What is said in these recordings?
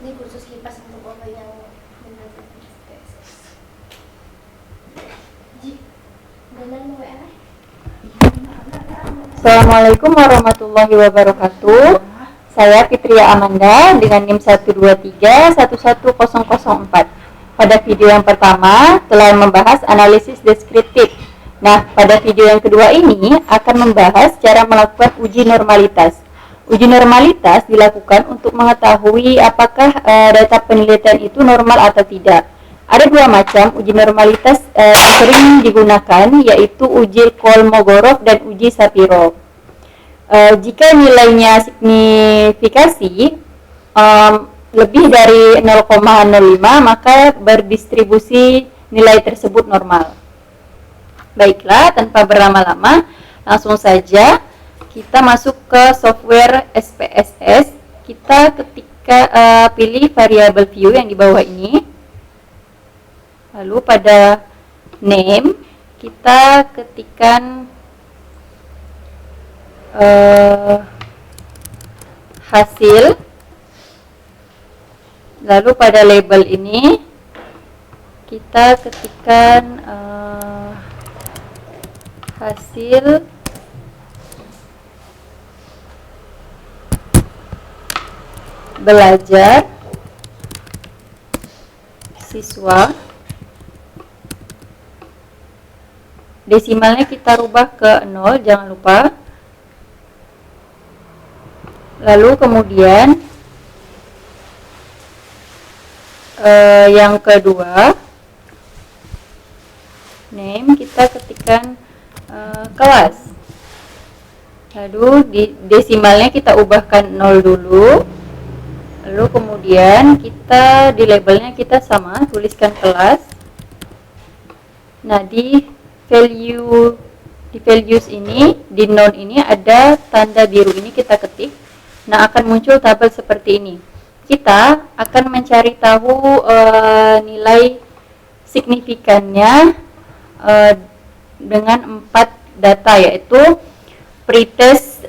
Ini kursus kipas untuk bapak yang belajar TSS. Assalamualaikum warahmatullahi wabarakatuh. Saya Fitria Amanda dengan NIM 123-11004. Pada video yang pertama telah membahas analisis deskriptif. Nah, pada video yang kedua ini akan membahas cara melakukan uji normalitas. Uji normalitas dilakukan untuk mengetahui apakah data penelitian itu normal atau tidak. Ada dua macam uji normalitas yang sering digunakan, yaitu uji Kolmogorov dan uji Shapiro. Jika nilainya signifikasi lebih dari 0,05, maka berdistribusi nilai tersebut normal. Baiklah, tanpa berlama-lama, langsung saja kita masuk ke software SPSS. Kita pilih variabel view yang di bawah ini. Lalu pada name kita ketikkan hasil. Lalu pada label ini kita ketikkan hasil belajar siswa. Desimalnya kita rubah ke 0, jangan lupa. Lalu kemudian yang kedua, name kita ketikkan kelas. Lalu desimalnya kita ubahkan 0 dulu. Lalu kemudian kita di labelnya kita sama, tuliskan kelas. Nah, di values ini, di none ini ada tanda biru ini, kita ketik. Nah, akan muncul tabel seperti ini. Kita akan mencari tahu nilai signifikannya dengan 4 data, yaitu pretest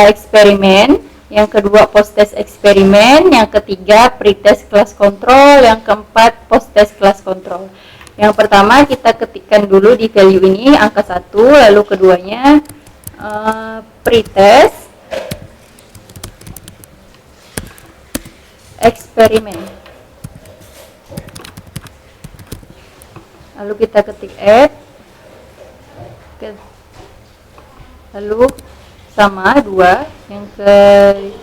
eksperimen, yang kedua post-test eksperimen, yang ketiga pretest class control, yang keempat post-test class control. Yang pertama kita ketikkan dulu di value ini angka 1, lalu keduanya pretest eksperimen. Lalu kita ketik add. Lalu sama 2, yang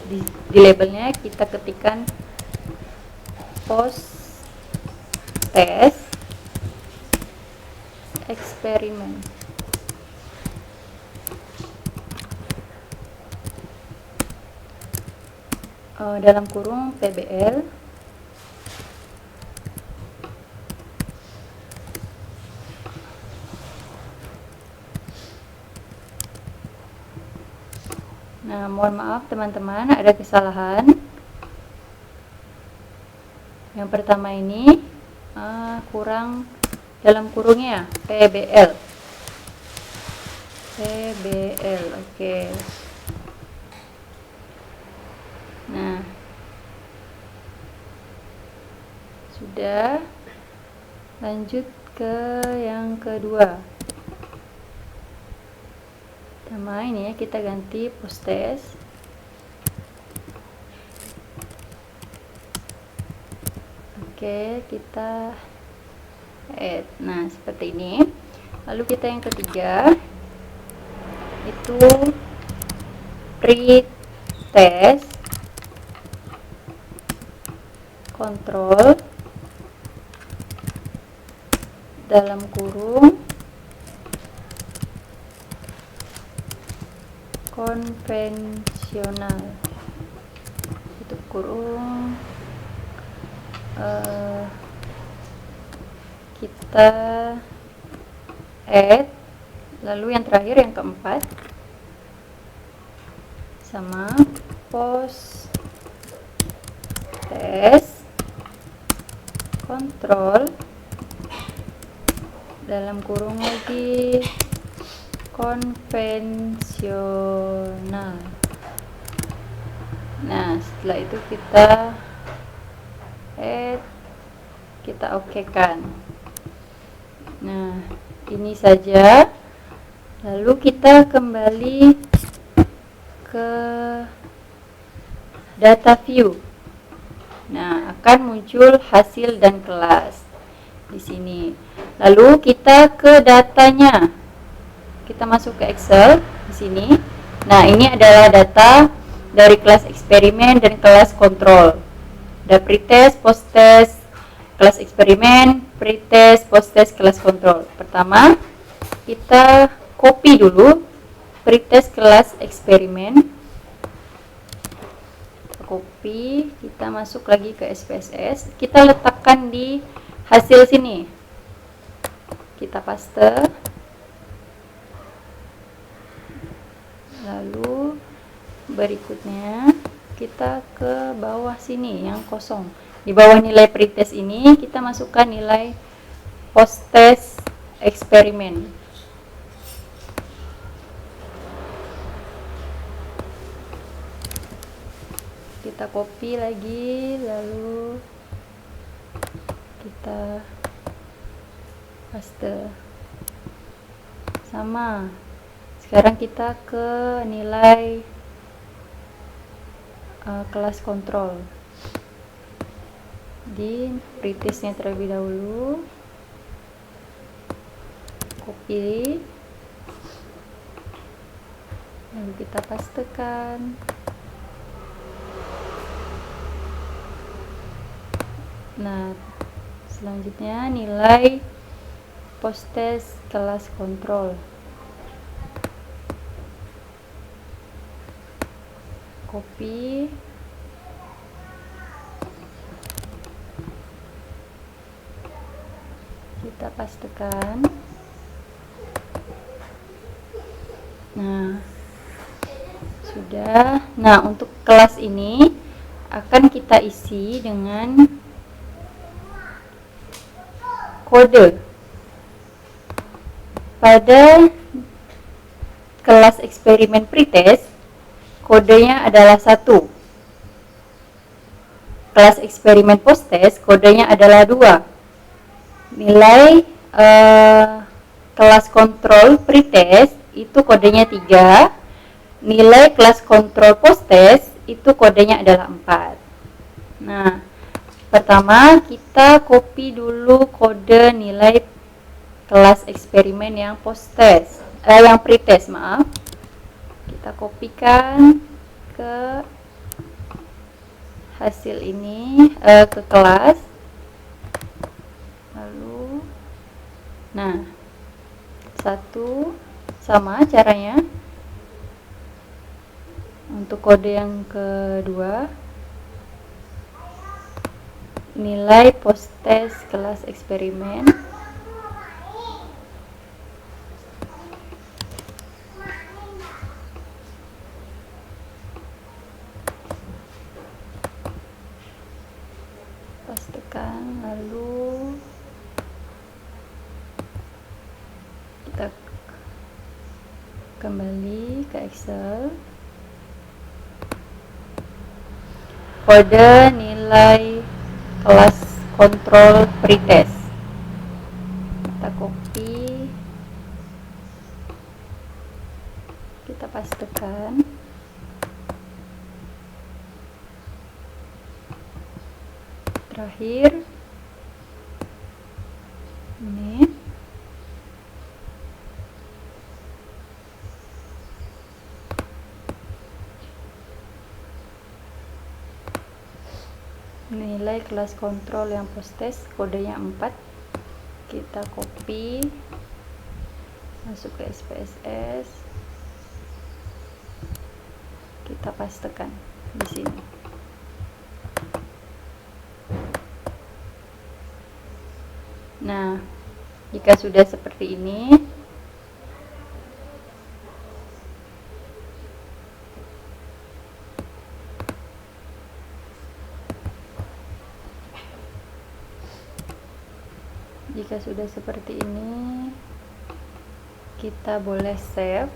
di labelnya kita ketikkan post test eksperimen. Dalam kurung PBL. Nah, mohon maaf teman-teman, ada kesalahan. Yang pertama ini kurang dalam kurungnya PBL. Oke. Nah, sudah. Lanjut ke yang kedua. Pertama ini ya, kita ganti post test. Oke, kita add. Nah, seperti ini. Lalu kita yang ketiga itu pretest control dalam kurung konvensional, tutup kurung. Kita add. Lalu yang terakhir, yang keempat, sama post test control dalam kurung lagi konvensional. Nah, setelah itu kita add, kita okekan. Nah, ini saja. Lalu kita kembali ke data view. Nah, akan muncul hasil dan kelas di sini. Lalu kita ke datanya. Kita masuk ke Excel di sini. Nah, ini adalah data dari kelas eksperimen dan kelas kontrol. Ada pretest, posttest, kelas eksperimen, pretest, posttest, kelas kontrol. Pertama, kita copy dulu pretest kelas eksperimen. Copy, kita masuk lagi ke SPSS, kita letakkan di hasil sini, kita paste, lalu berikutnya kita ke bawah sini yang kosong, di bawah nilai pretest ini kita masukkan nilai posttest eksperimen. Kita copy lagi, lalu kita paste. Sama. Sekarang kita ke nilai kelas kontrol. Di pretestnya terlebih dahulu. Copy. Lalu kita pastekan. Nah, selanjutnya nilai posttest kelas kontrol. Copy. Kita pastekan. Nah, sudah. Nah, untuk kelas ini akan kita isi dengan kode. Pada kelas eksperimen pretest, kodenya adalah 1. Kelas eksperimen posttest, kodenya adalah 2. Nilai kelas kontrol pretest itu kodenya 3. Nilai kelas kontrol posttest itu kodenya adalah 4. Nah, pertama kita copy dulu kode nilai kelas eksperimen yang posttest, yang pretest, maaf. Kita kopikan ke hasil ini, ke kelas. Lalu, nah, 1 sama caranya. Untuk kode yang kedua, nilai posttest kelas eksperimen pastekan, lalu kita kembali ke Excel, kode nilai kelas kontrol pretest kita copy, kita pastekan. Terakhir ini nilai kelas kontrol yang posttest, kodenya 4. Kita copy, masuk ke SPSS, kita pastekan di sini. Nah, jika sudah seperti ini, kita boleh save.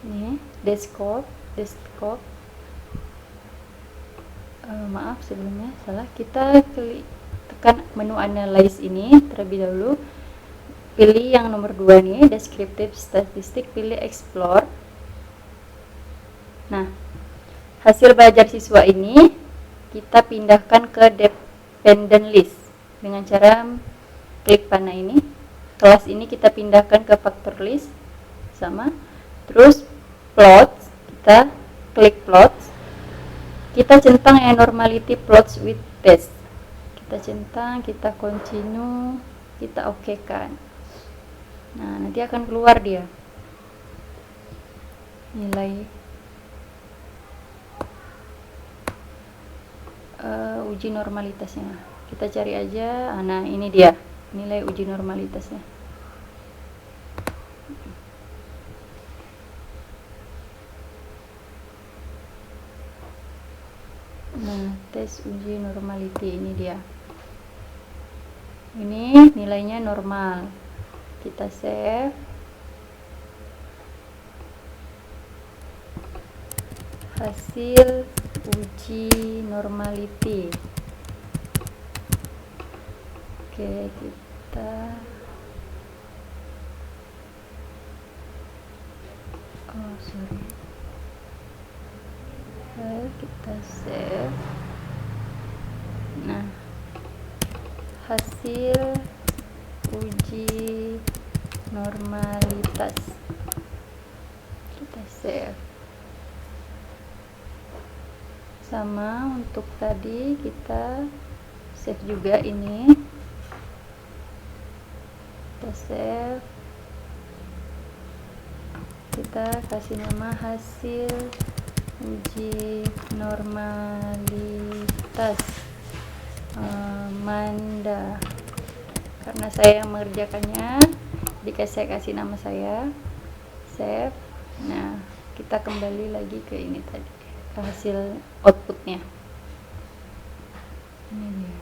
Nih, desktop, Maaf sebelumnya salah, kita tekan menu analyze ini terlebih dahulu, pilih yang nomor 2 nih, descriptive statistik, pilih explore. Nah, hasil belajar siswa ini kita pindahkan ke dependent list dengan cara klik panah ini. Kelas ini kita pindahkan ke factor list sama. Terus plots, kita klik plots. Kita centang yang normality plots with test. Kita centang, kita continue, kita oke kan. Nah, nanti akan keluar dia nilai uji normalitasnya. Kita cari aja. Nah, ini dia nilai uji normalitasnya. Nah, tes uji normality ini dia. Ini nilainya normal. Kita save. Hasil uji normality. Oke, kita kita save. Nah, hasil uji normalitas kita save. Sama untuk tadi kita save juga ini, kita save, kita kasih nama hasil uji normalitas Amanda, karena saya yang mengerjakannya, jika saya kasih nama saya, save. Nah, kita kembali lagi ke ini tadi, ke hasil outputnya. Ini dia.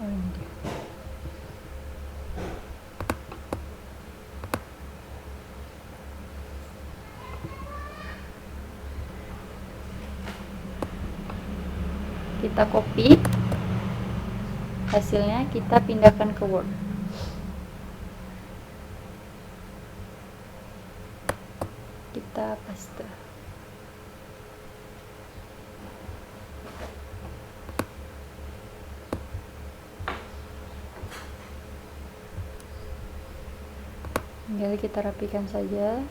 Oh, ini dia. Kita copy hasilnya, kita pindahkan ke Word. Kita paste. Tinggal kita rapikan saja.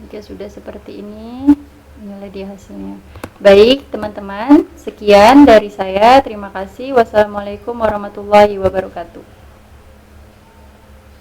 Jika sudah seperti ini, inilah dia hasilnya. Baik teman-teman, sekian dari saya. Terima kasih. Wassalamualaikum warahmatullahi wabarakatuh.